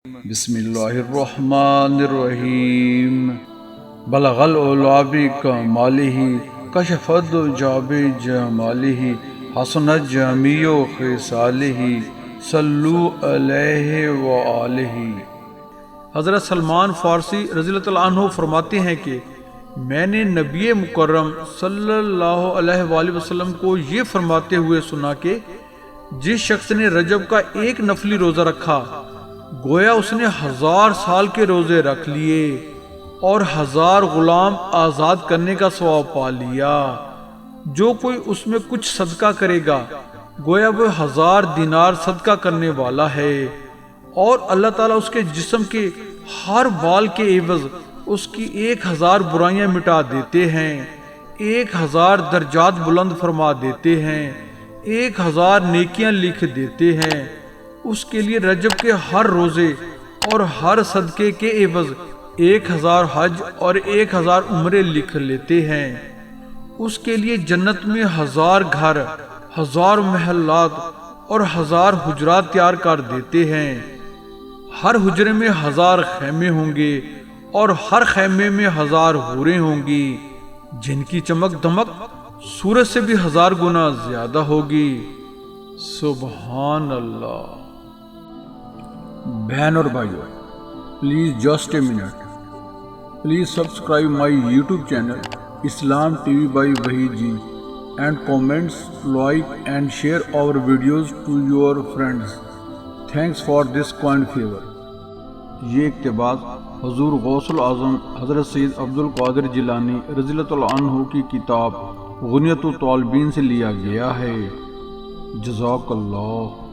بسم اللہ الرحمن الرحیم بلغ العلا بکمالہ کشف الدجی بجمالہ حسنت جمیع خصالہ صلو علیہ وآلہ۔ حضرت سلمان فارسی رضی اللہ تعالیٰ عنہ فرماتے ہیں کہ میں نے نبی مکرم صلی اللہ علیہ وآلہ وسلم کو یہ فرماتے ہوئے سنا کہ جس شخص نے رجب کا ایک نفلی روزہ رکھا گویا اس نے 1000 سال کے روزے رکھ لیے اور 1000 غلام آزاد کرنے کا ثواب پا لیا۔ جو کوئی اس میں کچھ صدقہ کرے گا گویا وہ 1000 دینار صدقہ کرنے والا ہے، اور اللہ تعالیٰ اس کے جسم کے ہر بال کے عوض اس کی 1000 برائیاں مٹا دیتے ہیں، 1000 درجات بلند فرما دیتے ہیں، 1000 نیکیاں لکھ دیتے ہیں۔ اس کے لیے رجب کے ہر روزے اور ہر صدقے کے عوض 1000 حج اور 1000 عمرے لکھ لیتے ہیں۔ اس کے لیے جنت میں 1000 گھر، 1000 محلات اور 1000 حجرات تیار کر دیتے ہیں۔ ہر حجرے میں 1000 خیمے ہوں گے اور ہر خیمے میں 1000 حوریں ہوں گی جن کی چمک دمک سورج سے بھی 1000 گنا زیادہ ہوگی۔ سبحان اللہ۔ بہن اور بھائیو، please just a minute, please subscribe my YouTube channel Islam T V by Waheed ji and comments, like and share our videos to your friends. Thanks for this kind favor. یہ اقتباس حضور غوث العظم حضرت سید عبد القادر جیلانی رضی اللہ تعالیٰ عنہ کی کتاب غنیۃ الطالبین سے لیا گیا ہے۔ جزاک اللہ۔